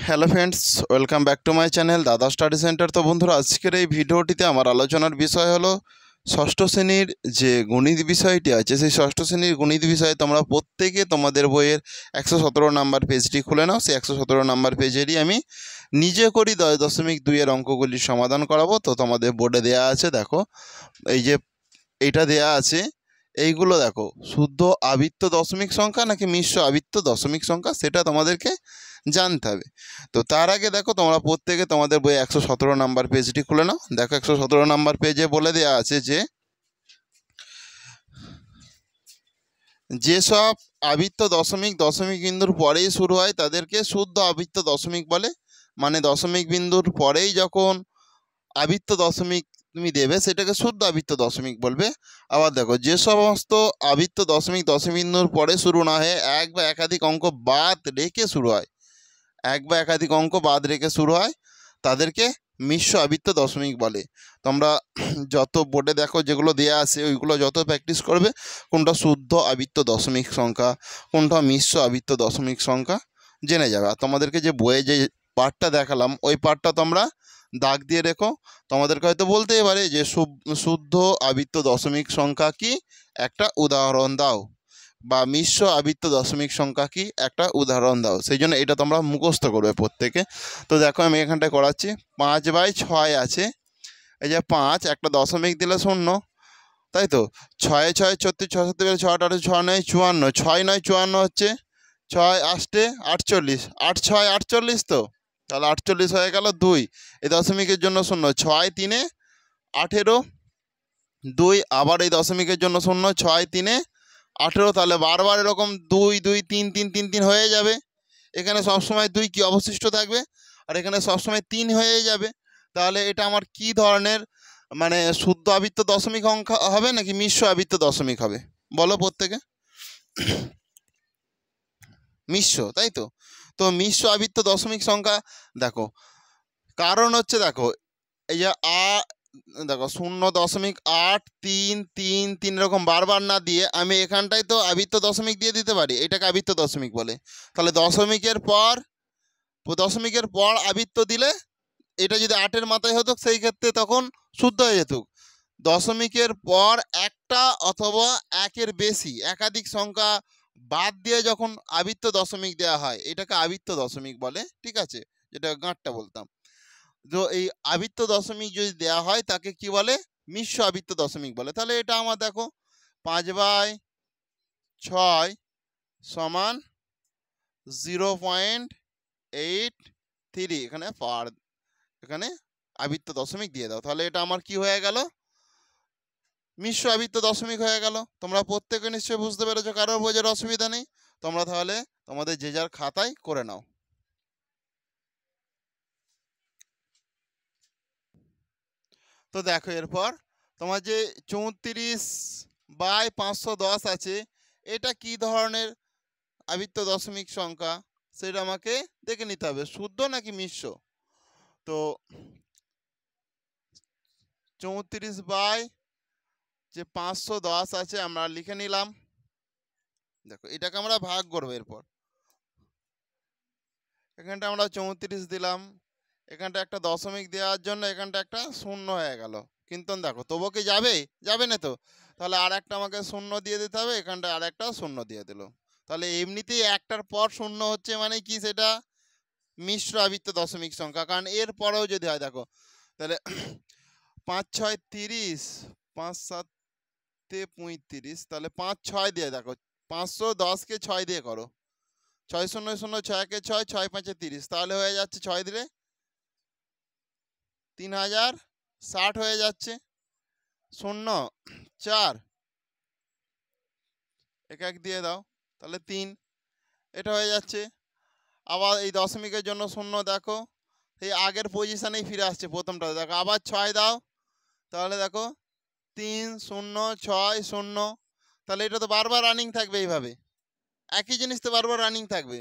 Hello friends, welcome back to my channel দাদা study centre. তো বন্ধুরা, আজকের এই ভিডিওটিতে আমার আলোচনার বিষয় হলো ষষ্ঠ শ্রেণীর যে গণিত বিষয়টি আছে, সেই ষষ্ঠ শ্রেণীর গণিত বিষয়ে তোমরা প্রত্যেকে তোমাদের বইয়ের 117 নাম্বার পেজটি খুলে নাও। সেই 117 নাম্বার পেজেরই আমি নিজে করি 10.2 অঙ্কগুলির সমাধান করাবো। তো তোমাদের বোর্ডে দেয়া আছে, দেখো এই যে এইটা দেয়া আছে, এইগুলো দেখো শুদ্ধ আবৃত্ত দশমিক সংখ্যা নাকি মিশ্র আবৃত্ত দশমিক সংখ্যা, সেটা তোমাদেরকে জানতে হবে। তো তার আগে দেখো, তোমরা প্রত্যেকে তোমাদের বই 117 নাম্বার পেজটি খুলে নাও। দেখো 117 নাম্বার পেজে বলে দেওয়া আছে যে যেসব আবৃত্ত দশমিক দশমিক বিন্দুর পরেই শুরু হয় তাদেরকে শুদ্ধ আবৃত্ত দশমিক বলে। মানে দশমিক বিন্দুর পরেই যখন আবৃত্ত দশমিক তুমি দেবে সেটাকে শুদ্ধ আবৃত্ত দশমিক বলবে। আবার দেখো, যে সমস্ত আবৃত্ত দশমিক দশমিক বিন্দুর পরে শুরু না হয়ে এক বা একাধিক অঙ্ক বাদ রেখে শুরু হয়, এক বা একাধিক অঙ্ক বাদ রেখে শুরু হয়, তাদেরকে মিশ্র আবৃত্ত দশমিক বলে। তোমরা যত বোর্ডে দেখো যেগুলো দেওয়া আছে ওইগুলো যত প্র্যাকটিস করবে, কোনটা শুদ্ধ আবৃত্ত দশমিক সংখ্যা, কোনটা মিশ্র আবৃত্ত দশমিক সংখ্যা জেনে যাবে। আর তোমাদেরকে যে বইয়ে যে পার্টটা দেখালাম ওই পার্টটা তোমরা দাগ দিয়ে রেখো। তোমাদেরকে হয়তো বলতেই পারে যে শুদ্ধ আবৃত্ত দশমিক সংখ্যা কি, একটা উদাহরণ দাও, বা মিশ্র আবৃত্ত দশমিক সংখ্যা কি, একটা উদাহরণ দাও। সেই জন্য এটা তোমরা মুখস্থ করবে প্রত্যেকে। তো দেখো আমি এখানটায় করাচ্ছি। 5/6 আছে, এই যে 5 একটা দশমিক দিলে 0, তাই তো। 6 6 34, 6 7 6 8 6 9 54, 6 9 54 হচ্ছে, 6 8 48, 8 6 48, তো তাহলে 48 হয়ে গেল 2। এই দশমিকের জন্য 0, 6 3 18, 2 আবার এই দশমিকের জন্য 0, 6 3 18, তাহলে বারবার এরকম 2 2 3 3 3 3 হয়ে যাবে। এখানে সবসময় 2 কি অবশিষ্ট থাকবে, আর এখানে সবসময় 3 হয়ে যাবে। তাহলে এটা আমার কি ধরনের, মানে শুদ্ধ আবৃত্ত দশমিক অঙ্ক হবে নাকি মিশ্র আবৃত্ত দশমিক হবে, বলো প্রত্যেকে। মিশ্র, তাই তো। তো মিশ্র আবৃত্ত দশমিক সংখ্যা দেখো, কারণ হচ্ছে দেখো এই যে দেখো 0.833 এরকম বারবার না দিয়ে আমি এখানটায় তো আবৃত্ত দশমিক দিয়ে দিতে পারি, এটাকে আবৃত্ত দশমিক বলে। তাহলে দশমিকের পর আবৃত্ত দিলে, এটা যদি 8-এর মাথায় হতো সেই ক্ষেত্রে তখন শুদ্ধ হয়ে যেত। দশমিকের পর একটা অথবা একের বেশি একাধিক সংখ্যা বাদ দিয়ে যখন আবৃত্ত দশমিক দেওয়া হয় এটাকে আবৃত্ত দশমিক বলে, ঠিক আছে, যেটা গাঁটটা বলতাম। তো এই আবৃত্ত দশমিক যদি দেওয়া হয় তাকে কি বলে, মিশ্র আবৃত্ত দশমিক বলে। তাহলে এটা আমার দেখো 5/6 সমান 0.83, এখানে আবৃত্ত দশমিক দিয়ে দাও, তাহলে এটা আমার কি হয়ে গেল, মিশ্র আবৃত্ত দশমিক হয়ে গেল। তোমরা প্রত্যেকে নিশ্চয়ই বুঝতে পেরেছো, কারোর বোঝার অসুবিধা নেই। তোমরা তাহলে তোমাদের যে যার খাতায় করে নাও। তো দেখো এরপর তোমার যে 34/510 আছে, এটা কি ধরনের আবৃত্ত দশমিক সংখ্যা সেটা আমাকে দেখে নিতে হবে, শুদ্ধ নাকি মিশ্র। তো 34/510 আছে, আমরা লিখে নিলাম। দেখো এটাকে আমরা ভাগ করবো। এরপর এখানটা আমরা 34 দিলাম, এখানটা একটা দশমিক দেওয়ার জন্য এখানটা একটা শূন্য হয়ে গেল, কিন্তু দেখো তবু কি যাবে না তো। তাহলে আর একটা আমাকে শূন্য দিয়ে দিতে হবে, এখানটা আর একটা শূন্য দিয়ে দিল। তাহলে এমনিতেই একটার পর শূন্য হচ্ছে মানে কি, সেটা মিশ্র আবৃত্ত দশমিক সংখ্যা। কারণ এর পরেও যদি হয়, দেখো তাহলে 5 6 30, 5 7 35, তাহলে 5 6 দিয়ে দেখো, 510কে 6 দিয়ে করো, 6 0 0 6 1 6, 6 5 30, তাহলে হয়ে যাচ্ছে 6 দিলে 3060 হয়ে যাচ্ছে। 0 4 1 দিয়ে দাও, তাহলে 3, এটা হয়ে যাচ্ছে। আবার এই দশমিকের জন্য 0, দেখো এই আগের পজিশনেই ফিরে আসছে প্রথমটা, দেখো আবার 6 দাও, তাহলে দেখো 3 0 6 0, তাহলে এটা তো বারবার রানিং থাকবে, এইভাবে একই জিনিস তো বারবার রানিং থাকবে।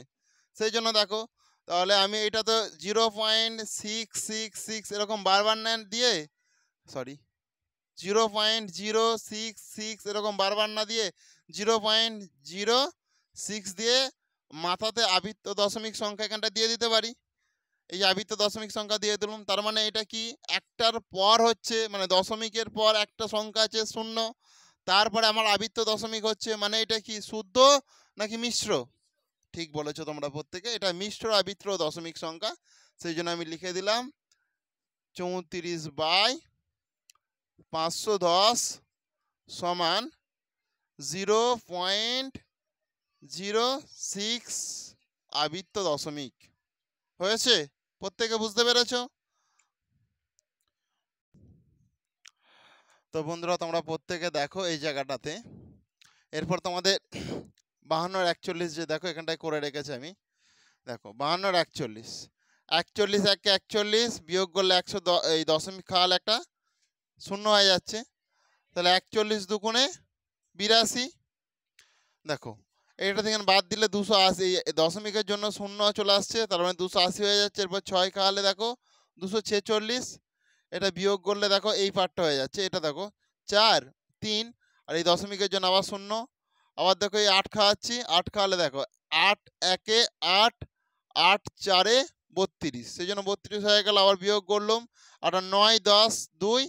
সেই জন্য দেখো, তাহলে আমি এটা তো 0.666 এরকম বারবার দিয়ে, সরি 0.066 এরকম বারবার না দিয়ে 0.06 দিয়ে মাথাতে আবৃত্ত দশমিক সংখ্যা এখানটা দিয়ে দিতে পারি। এই যে আবৃত্ত দশমিক সংখ্যা দিয়ে দিলাম, তার মানে এটা কি একটার পর হচ্ছে, মানে দশমিকের পর একটা সংখ্যা আছে 0, তারপরে আমার আবৃত্ত দশমিক হচ্ছে, মানে এটা কি শুদ্ধ নাকি মিশ্র? ঠিক বলেছো তোমরা প্রত্যেকে, এটা মিশ্র আবৃত্ত দশমিক সংখ্যা। সেই জন্য আমি লিখে দিলাম 34/510 সমান 0.06 আবৃত্ত দশমিক। হয়েছে? প্রত্যেকে বুঝতে পেরেছো? তো বন্ধুরা তোমরা প্রত্যেকে দেখো এই জায়গাটাতে। এরপর তোমাদের 52 41 যে দেখো এখানটায় করে রেখেছি আমি। দেখো 52 41, 41 একে 41 বিয়োগ করলে 100, এই দশমিক খাওয়ালে একটা 0 হয়ে যাচ্ছে। তাহলে 41 দুগুণে 82। দেখো এটা থেকে বাদ দিলে 280, দশমিকের জন্য 0 চলে আসছে, তার মানে 280 হয়ে যাচ্ছে। এরপর 6 খাওয়ালে দেখো 246, এটা বিয়োগ করলে দেখো এই পার্টটা হয়ে যাচ্ছে। এটা দেখো 4 3, আর এই দশমিকের জন্য আবার 0। আবার দেখো এই 8 খাওয়াচ্ছি, 8 খাওয়ালে দেখো 8 একে 8, 8 4-এ 32, সেই জন্য 32 হয়ে গেল। আবার বিয়োগ করলাম, আর 9 10 2,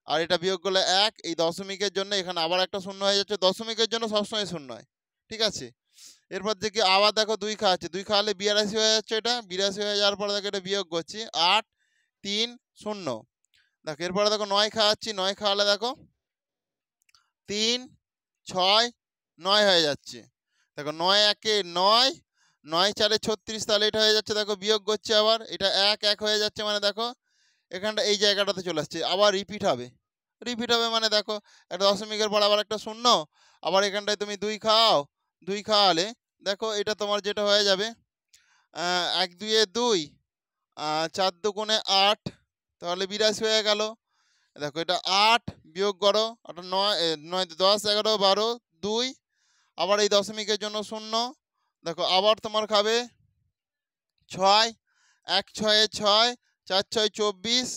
আর এটা বিয়োগ করলে 1। এই দশমিকের জন্য এখানে আবার একটা 0 হয়ে যাচ্ছে, দশমিকের জন্য সবসময় 0 হয়, ঠিক আছে। এরপর দেখি আবার দেখো 2 খাওয়াচ্ছে, 2 খাওয়ালে 82 হয়ে যাচ্ছে। এটা 82 হয়ে যাওয়ার পরে দেখো এটা বিয়োগ করছি, 8 3 0। দেখো এরপরে দেখো 9 খাওয়াচ্ছি, 9 খাওয়ালে দেখো 3 6 9 হয়ে যাচ্ছে। দেখো 9 একে 9, 9 4-এ 36, তাহলে এটা হয়ে যাচ্ছে। দেখো বিয়োগ করছে আবার, এটা 1 1 হয়ে যাচ্ছে, মানে দেখো এখানটা এই জায়গাটাতে চলে আসছে। আবার রিপিট হবে, রিপিট হবে মানে দেখো একটা দশমিকের পর আবার একটা 0। আবার এখানটায় তুমি 2 খাও, 2 খাওয়ালে দেখো এটা তোমার যেটা হয়ে যাবে 1 2-এ 2, 4 দুগুণে 8, তাহলে 82 হয়ে গেল। দেখো এটা 8 বিয়োগ করো, ওটা 9 9 10 11 12 2, আবার এই দশমিকের জন্য 0। দেখো আবার তোমার খাবে 6, 1 6-এ 6, 4 6 24।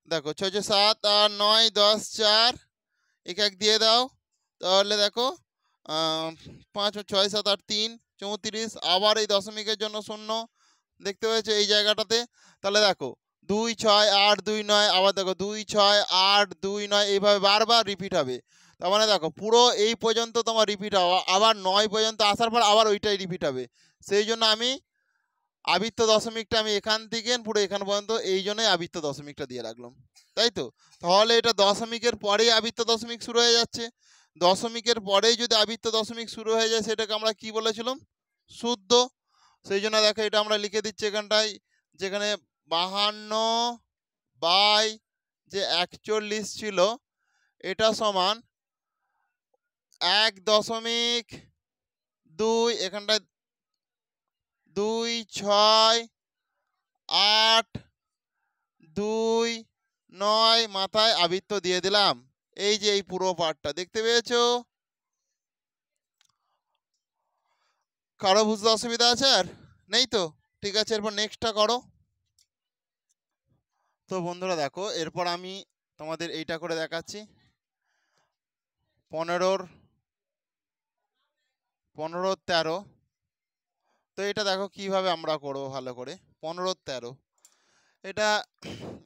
দেখো 6 6 7 আর 9 10 4, 1 1 দিয়ে দাও, তাহলে দেখো 5 6 7 8 3 34। আবার এই দশমিকের জন্য 0 দেখতে পেয়েছো এই জায়গাটাতে। তাহলে দেখো 2 6 8 2 9, আবার দেখো 2 6 8 2 9, এইভাবে বারবার রিপিট হবে। তার মানে দেখো পুরো এই পর্যন্ত তোমার রিপিট হবে, আবার 9 পর্যন্ত আসার পর আবার ওইটাই রিপিট হবে। সেই জন্য আমি আবৃত্ত দশমিকটা আমি এখান থেকে পুরো এখান পর্যন্ত এই জন্যই আবৃত্ত দশমিকটা দিয়ে রাখলাম, তাই তো। তাহলে এটা দশমিকের পরেই আবৃত্ত দশমিক শুরু হয়ে যাচ্ছে। দশমিকের পরেই যদি আবৃত্ত দশমিক শুরু হয়ে যায় সেটাকে আমরা কি বলেছিলাম? শুদ্ধ। সেই জন্য দেখো এটা আমরা লিখে দিচ্ছি এখানটায়, যেখানে 52/41 ছিল, এটা সমান 1.2, এখানটায় 2 6 8 2 9 মাথায় আবৃত্ত দিয়ে দিলাম। এই যে এই পুরো পার্টটা দেখতে পেয়েছো? কারো বুঝতে অসুবিধা আছে? আর নেই তো? ঠিক আছে, এরপর নেক্সটটা করো। তো বন্ধুরা দেখো এরপর আমি তোমাদের এইটা করে দেখাচ্ছি। 15 13। তো এটা দেখো কিভাবে আমরা করব ভালো করে। 15 13, এটা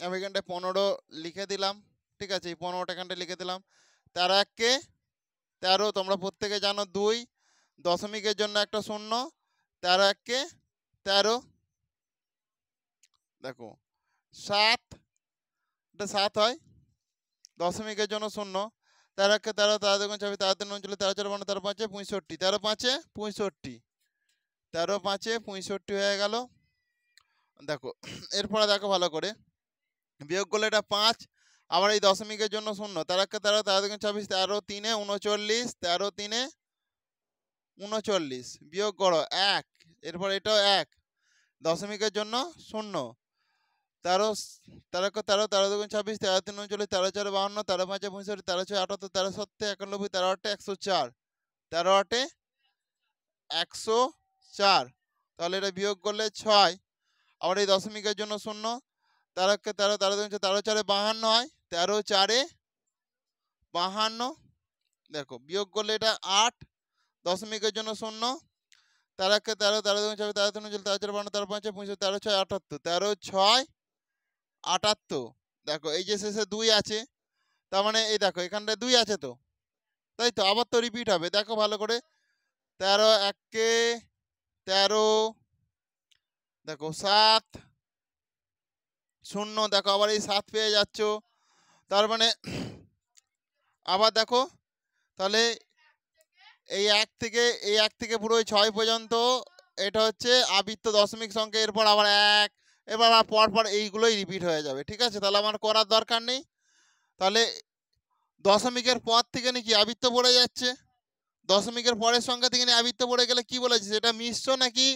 আমি এখানটায় 15 লিখে দিলাম, ঠিক আছে। এই 15টা এখানটায় লিখে দিলাম। 13 1-কে 13, তোমরা প্রত্যেকে জানো 2, দশমিকের জন্য একটা 0। 13 1-কে 13। দেখো 7, এটা 7 হয়, দশমিকের জন্য 0। 13 1-কে 13, 13 2 4 13 3 39, 13 4 52, 13 5 65, 13 5 65, 13 5 65 হয়ে গেল। দেখো এরপরে দেখো ভালো করে বিয়োগ করলে এটা 5, আবার এই দশমিকের জন্য 0। 13 1-কে 13, 13 2 26, 13 3-এ 39, 13 3-এ 39 বিয়োগ করো 1, এরপর এটাও 1, দশমিকের জন্য 0। 13 13 13 13 2 26, 13 3 39, 13 4 52, 13 5 65, 13 6 78, 13 7 91, 13 8 104, 13 8 104। তাহলে এটা বিয়োগ করলে 6, আবার এই দশমিকের জন্য 0। 13 13 13 2 13 4 52 হয়, 13 4 52। দেখো বিয়োগ করলে এটা 8, দশমিকের জন্য 0। তেরো একে তেরো, তেরো দুগুণে চব্বিশ, তেরো তিনে চল্লিশ, তেরো চারে বান্ন, তেরো পাঁচে পঁয়ষট্টি, তেরো ছয় আটাত্তর, তেরো ছয় আটাত্তর। দেখো এই যে শেষে 2 আছে, তার মানে এই দেখো এখানটায় 2 আছে তো, তাই তো, আবার তো রিপিট হবে। দেখো ভালো করে, 13 একে 13, দেখো 7 0, দেখো আবার এই 7 পেয়ে যাচ্ছ। তার মানে আবার দেখো, তাহলে এই 1 থেকে পুরো ওই 6 পর্যন্ত এটা হচ্ছে আবৃত্ত দশমিক সংখ্যা। এরপর আবার 1, এবার আবার পরপর এইগুলোই রিপিট হয়ে যাবে। ঠিক আছে, তাহলে আমার করার দরকার নেই। তাহলে দশমিকের পর থেকে নাকি আবৃত্ত পড়ে যাচ্ছে, দশমিকের পরের সংখ্যা থেকে নিয়ে আবৃত্ত পড়ে গেলে কি বলেছে, সেটা মিশ্র নাকি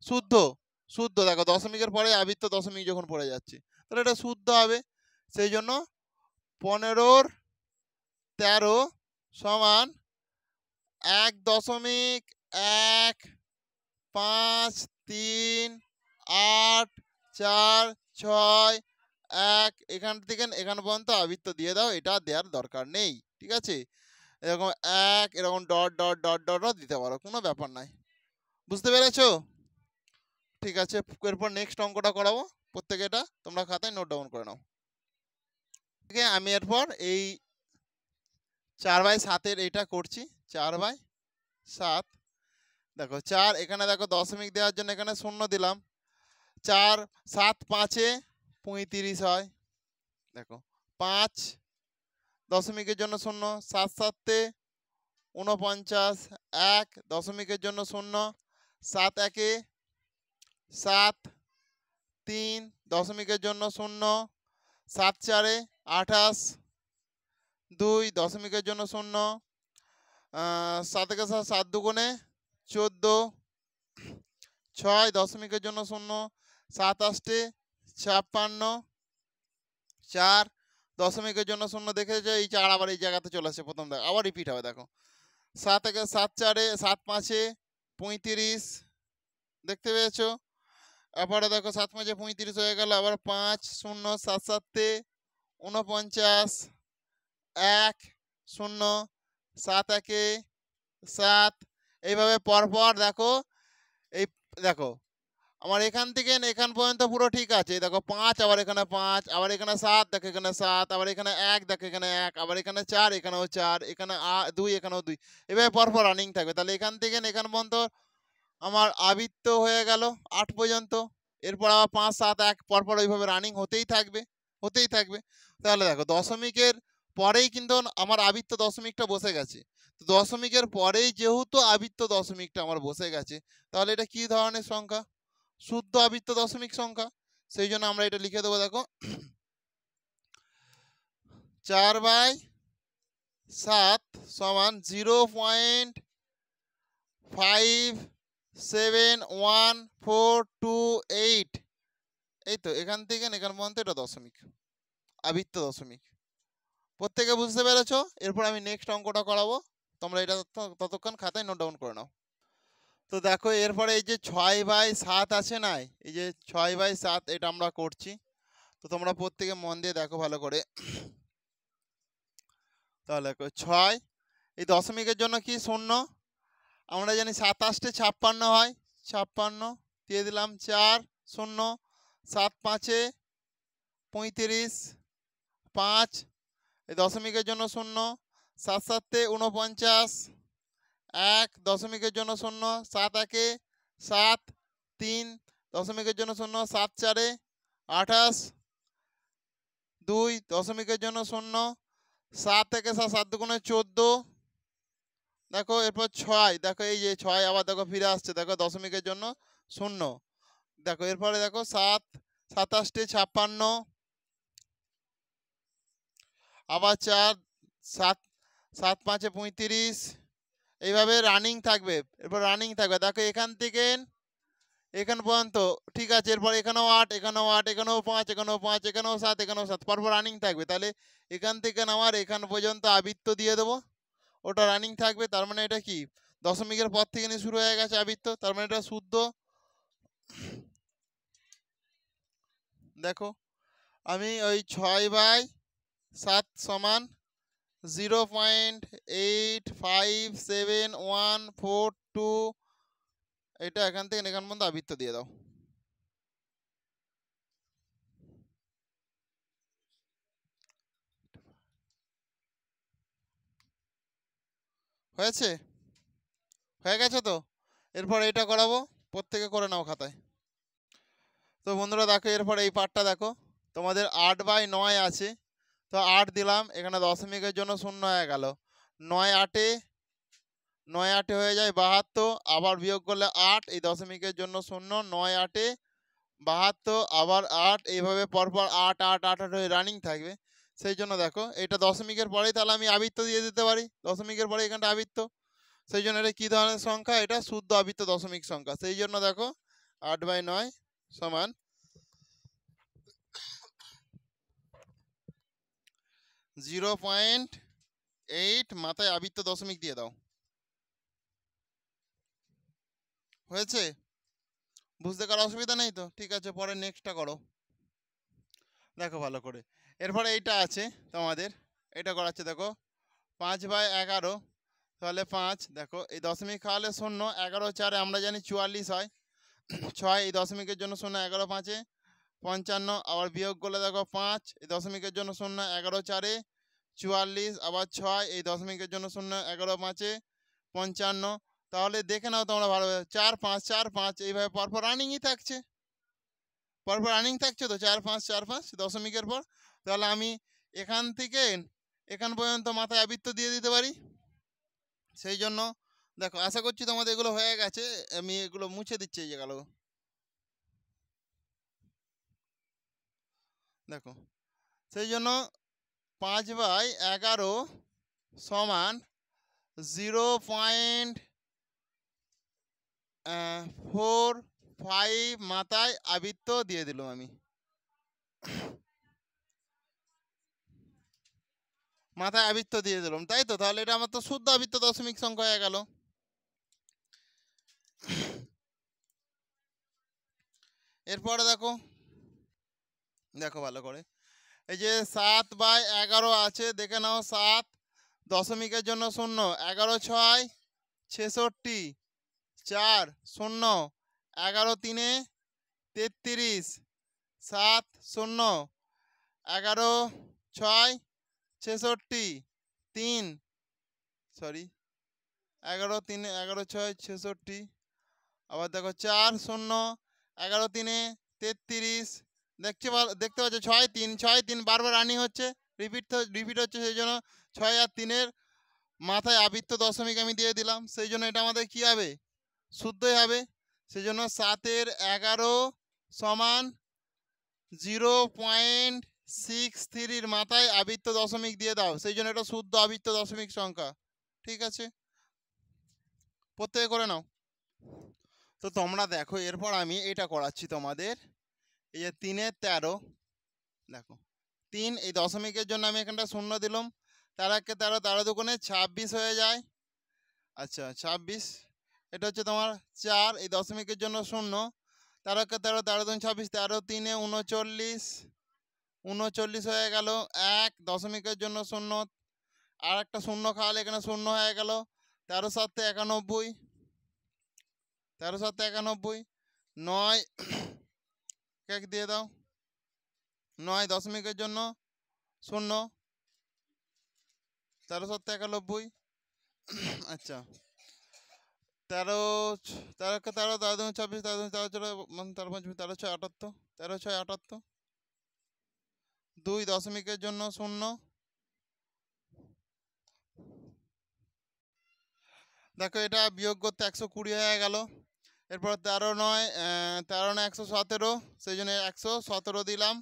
শুদ্ধ? শুদ্ধ। দেখো দশমিকের পরে আবৃত্ত দশমিক যখন পড়ে যাচ্ছে তাহলে এটা শুদ্ধ হবে। সেই জন্য 15-13 সমান 1.15386 এখান থেকে এখান পর্যন্ত আবৃত্ত দিয়ে দাও, এটা দেওয়ার দরকার নেই। ঠিক আছে, এরকম এরকম dot dot dot dot dot দিতে পারো, কোনো ব্যাপার নাই। বুঝতে পেরেছো? ঠিক আছে, এরপর নেক্সট অঙ্কটা করাবো। প্রত্যেকে এটা তোমরা খাতায় নোট ডাউন করে নাও। ঠিক আছে, আমি এরপর এই 4/7 এইটা করছি। 4/7, দেখো 4, এখানে দেখো দশমিক দেওয়ার জন্য এখানে 0 দিলাম। 4 7 5-এ 35 হয়। দেখো 5 দশমিকের জন্য 0, 7 7-এ 49, 1 দশমিকের জন্য 0, 7 1-এ 7, 3 দশমিকের জন্য 0, 7 4-এ 28, 2 দশমিকের জন্য 0, 7 একে 7 7 দুগুণে 14, 6 দশমিকের জন্য 0, 7 8-এ 56, 4 দশমিকের জন্য 0 দেখেছো, এই 4 আবার এই জায়গাতে চলে আসছে, প্রথম দেখো আবার রিপিট হবে। দেখো 7 একে 7 4-এ 7 5-এ 35 দেখতে পেয়েছো। এরপরে দেখো 7 5-এ 35 হয়ে গেল, আবার 5 0 7 7-এ 49, 1 0 7 1-এ 7, এইভাবে পরপর দেখো। এই দেখো আমার এখান থেকে এখান পর্যন্ত পুরো ঠিক আছে। দেখো 5, আবার এখানে 5, আবার এখানে 7, দেখো এখানে 7, আবার এখানে 1, দেখো এখানে 1, আবার এখানে 4, এখানেও 4, এখানে 2, এখানেও 2, এভাবে পরপর রানিং থাকবে। তাহলে এখান থেকে এখান পর্যন্ত আমার আবৃত্ত হয়ে গেল 8 পর্যন্ত। এরপর আবার 5 7 1 পরপর ওইভাবে রানিং হতেই থাকবে, হতেই থাকবে। তাহলে দেখো দশমিকের পরেই কিন্তু আমার আবৃত্ত দশমিকটা বসে গেছে। তো দশমিকের পরেই যেহেতু আবৃত্ত দশমিকটা আমার বসে গেছে, তাহলে এটা কি ধরনের সংখ্যা? শুদ্ধ আবৃত্ত দশমিক সংখ্যা। সেই জন্য আমরা এটা লিখে দেবো। দেখো 4/7 সমান 0.571428। এই তো, এখান থেকে এখান পর্যন্ত এটা দশমিক, আবৃত্ত দশমিক। প্রত্যেকে বুঝতে পেরেছো? এরপর আমি নেক্সট অঙ্কটা করাবো, তোমরা এটা ততক্ষণ খাতায় নোট ডাউন করে নাও। তো দেখো এরপরে এই যে 6/7 আছে না, এই যে 6/7 এটা আমরা করছি। তো তোমরা প্রত্যেকে মন দিয়ে দেখো ভালো করে। তাহলে 6, এই দশমিকের জন্য কি 0, আমরা জানি 7 8-এ 56 হয়, 56 দিয়ে দিলাম 4 0, 7 5-এ 35, 5 এই দশমিকের জন্য 0, 7 7-এ 49, 1 দশমিকের জন্য 0, 7 1-এ 7, 3 দশমিকের জন্য 0, 7 4-এ 28, 2 দশমিকের জন্য 0, 7 1-এ 7 7 দুগুণে 14। দেখো এরপর 6, দেখো এই যে 6 আবার দেখো ফিরে আসছে, দেখো দশমিকের জন্য 0। দেখো এরপরে দেখো 7 7 8-এ 56, আবার 4 7 7 5-এ 35, এইভাবে রানিং থাকবে। এরপর রানিং থাকবে, দেখো এখান থেকে এখান পর্যন্ত ঠিক আছে। এরপর এখানেও 8, এখানেও 8, এখানেও 5, এখানেও 5, এখানেও 7, এখানেও 7, পরপর রানিং থাকবে। তাহলে এখান থেকে আমার এখান পর্যন্ত আবৃত্ত দিয়ে দেবো, ওটা রানিং থাকবে। তার মানে এটা কি দশমিকের পর থেকে নিয়ে শুরু হয়ে গেছে আবৃত্ত, তার মানে এটা শুদ্ধ। দেখো আমি ওই 6/7 সমান 0.857142 এটা এখান থেকে এখান পর্যন্ত আবৃত্ত দিয়ে দাও। হয়েছে? হয়ে গেছে তো? এরপর এটা করাবো, প্রত্যেকে করে নাও খাতায়। তো বন্ধুরা দেখো, এরপর এই পার্টটা দেখো, তোমাদের 8/9 আছে, তো 8 দিলাম, এখানে দশমিকের জন্য 0 হয়ে গেল। 9 8-এ 9 8-এ হয়ে যায় 72, আবার বিয়োগ করলে 8, এই দশমিকের জন্য 0, 9 8-এ 72, আবার 8, এইভাবে পরপর 8 8 8 8 হয়ে রানিং থাকবে। সেই জন্য দেখো, এটা দশমিকের পরেই তাহলে আমি আবৃত্ত দিয়ে দিতে পারি, দশমিকের পরে এখানটা আবৃত্ত। সেই জন্য এটা কী ধরনের সংখ্যা? এটা শুদ্ধ আবৃত্ত দশমিক সংখ্যা। সেই জন্য দেখো 8/9 সমান 0.8, মাথায় আবৃত্ত দশমিক দিয়ে দাও। হয়েছে? বুঝতে কারো অসুবিধা নেই তো? ঠিক আছে, পরে নেক্সটটা করো, দেখো ভালো করে। এরপরে এইটা আছে তোমাদের, এটা করাচ্ছে দেখো 5/11, তাহলে 5, দেখো এই দশমিক খাওয়ালে 0, 11 4-এ আমরা জানি 44 হয়, 6, এই দশমিকের জন্য 0, 11 5-এ 55, আবার বিয়োগ করলে দেখো 5, এই দশমিকের জন্য 0, 11 4-এ 44, আবার 6, এই দশমিকের জন্য 0, 11 5-এ 55। তাহলে দেখে নাও তোমরা ভালোভাবে, 4 5 4 5 এইভাবে পরপর রানিংই থাকছে, পরপর রানিং থাকছে তো 4 5 4 5 দশমিকের পর। তাহলে আমি এখান থেকে এখান পর্যন্ত মাথায় আবৃত্ত দিয়ে দিতে পারি। সেই জন্য দেখো, আশা করছি তোমাদের এগুলো হয়ে গেছে, আমি এগুলো মুছে দিচ্ছি এই জায়গাগুলো। দেখো, সেই জন্য 5/11 সমান 0.45 মাথায় আবৃত্ত দিয়ে দিলাম আমি, মাথায় আবৃত্ত দিয়ে দিলাম, তাই তো? তাহলে এটা আমার তো শুদ্ধ আবৃত্ত দশমিক সংখ্যা হয়ে গেল। এরপরে দেখো, দেখো ভালো করে, এই যে 7/11 আছে, দেখে নাও, 7 দশমিকের জন্য 0, 11 6 66, 4 0, 11 3-এ 33, 7 0, 11 6 66, 3, সরি 11 3-এ 11 6 66, আবার দেখো 4 0, 11 3-এ 33, দেখতে পাচ্ছ 6 3 6 3 বারবার রানিং হচ্ছে, রিপিট হচ্ছে, সেই জন্য 6 আর 3-এর মাথায় আবৃত্ত দশমিক আমি দিয়ে দিলাম। সেই জন্য এটা আমাদের কী হবে? শুদ্ধই হবে। সেই জন্য 7/11 সমান 0.63 মাথায় আবৃত্ত দশমিক দিয়ে দাও। সেই জন্য এটা শুদ্ধ আবৃত্ত দশমিক সংখ্যা। ঠিক আছে, প্রত্যেকে করে নাও। তো তোমরা দেখো, এরপর আমি এটা করাচ্ছি তোমাদের, এই যে 3-13, দেখো 3, এই দশমিকের জন্য আমি এখানটা 0 দিলাম, 13 13 13 দুগুণে 26 হয়ে যায়। আচ্ছা 26, এটা হচ্ছে তোমার 4, এই দশমিকের জন্য 0, 13 13 13 2 26, 13 3-এ 39, 39 হয়ে গেল। 1 দশমিকের জন্য 0, আর একটা 0 খাওয়ালে এখানে 0 হয়ে গেল। 13 7 91, 13 7 91, 9 কেক দিয়ে দাও, 9 দশমিকের জন্য 0, 13 7 91, আচ্ছা 13 13 13 13 26 13 13 13 5 13 6 78, 13 6 78, 2 দশমিকের জন্য 0, দেখো এটা বিয়োগ করতে 120 হয়ে গেল। এরপর 13 9 117, সেই জন্য 117 দিলাম।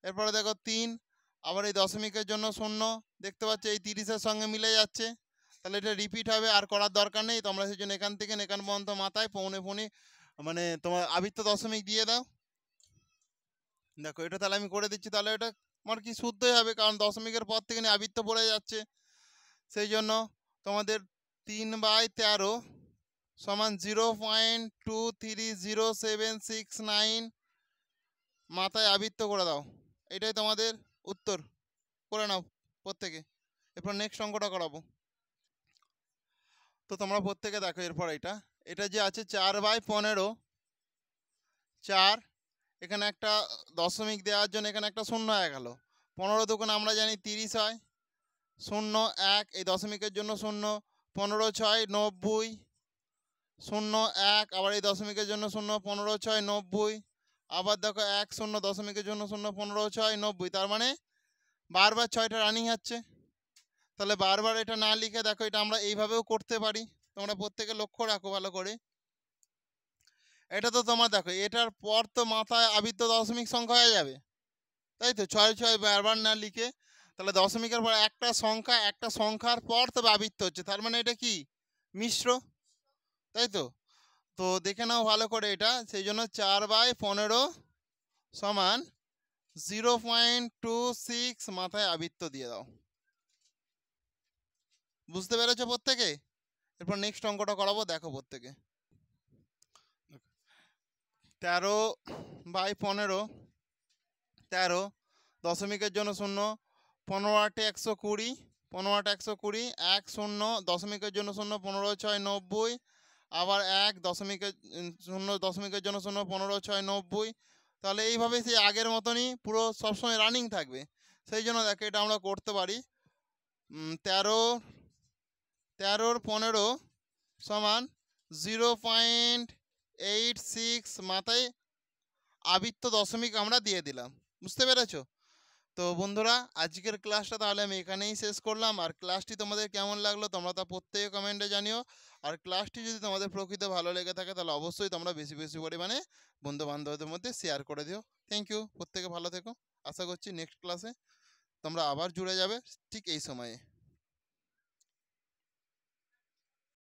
এরপরে দেখো 3, আবার এই দশমিকের জন্য 0, দেখতে পাচ্ছ এই 30-এর সঙ্গে মিলে যাচ্ছে, তাহলে এটা রিপিট হবে, আর করার দরকার নেই। তোমরা সেই জন্য এখান থেকে এখান পর্যন্ত মাথায় পৌনে মানে তোমার আবৃত্ত দশমিক দিয়ে দাও। দেখো এটা তাহলে আমি করে দিচ্ছি, তাহলে এটা আমার কি শুদ্ধই হবে, কারণ দশমিকের পর থেকে আবৃত্ত পড়ে যাচ্ছে। সেই জন্য তোমাদের 3/13 সমান 0.23069 মাথায় আবৃত্ত করে দাও। এটাই তোমাদের উত্তর, করে নাও প্রত্যেকে। এরপর নেক্সট অঙ্কটা করাবো। তো তোমরা প্রত্যেকে দেখো, এরপর এটা এটা যে আছে 4/15, 4, এখানে একটা দশমিক দেওয়ার জন্য এখানে একটা শূন্য হয়ে গেল। 15 দুগুণ আমরা জানি 30 হয়, 0 1 এই দশমিকের জন্য 0, 15 6 90, 0 1 আবার এই দশমিকের জন্য 0, 15 6 90, আবার দেখো 1 0 দশমিকের জন্য 0, 15 6 90। তার মানে বারবার 6টা রানিং হচ্ছে। তাহলে বারবার এটা না লিখে দেখো এটা আমরা এইভাবেও করতে পারি, তোমরা প্রত্যেকে লক্ষ্য রাখো ভালো করে। এটা তো তোমার দেখো এটার পর তো মাথায় আবৃত্ত দশমিক সংখ্যা হয়ে যাবে, তাই তো 6 6 বারবার না লিখে। তাহলে দশমিকের পর একটা সংখ্যার পর তবে আবৃত্ত হচ্ছে, তার মানে এটা কি মিশ্র, তাই তো। তো দেখে নাও ভালো করে এটা, সেই জন্য 4/15 সমান 0.26 মাথায় আবৃত্ত দিয়ে দাও। বুঝতে পেরেছো প্রত্যেকে? এরপর নেক্সট অঙ্কটা করাবো, দেখো প্রত্যেকে। 13/15, 13 দশমিকের জন্য 0, 15 8 120, 15 8 120, 1 0 দশমিকের জন্য 0, 15 6 90, আবার 1 দশমিকের 0 দশমিকের জন্য 0, 15 6 90। তাহলে এইভাবে সেই আগের মতনই পুরো সবসময় রানিং থাকবে। সেই জন্য দেখো এটা আমরা করতে পারি 13/15 সমান 0.86 মাথায় আবৃত্ত দশমিক আমরা দিয়ে দিলাম। বুঝতে পেরেছো? তো বন্ধুরা আজকের ক্লাসটা তাহলে আমি এখানেই শেষ করলাম। আর ক্লাসটি তোমাদের কেমন লাগলো তোমরা তা প্রত্যেকে কমেন্টে জানিও। আর ক্লাসটি যদি তোমাদের প্রকৃত ভালো লেগে থাকে তাহলে অবশ্যই তোমরা বেশি বেশি পরিমাণে বন্ধু বান্ধবদের মধ্যে শেয়ার করে দিও। থ্যাংক ইউ, প্রত্যেকে ভালো থেকো। আশা করছি নেক্সট ক্লাসে তোমরা আবার জুড়ে যাবে ঠিক এই সময়ে।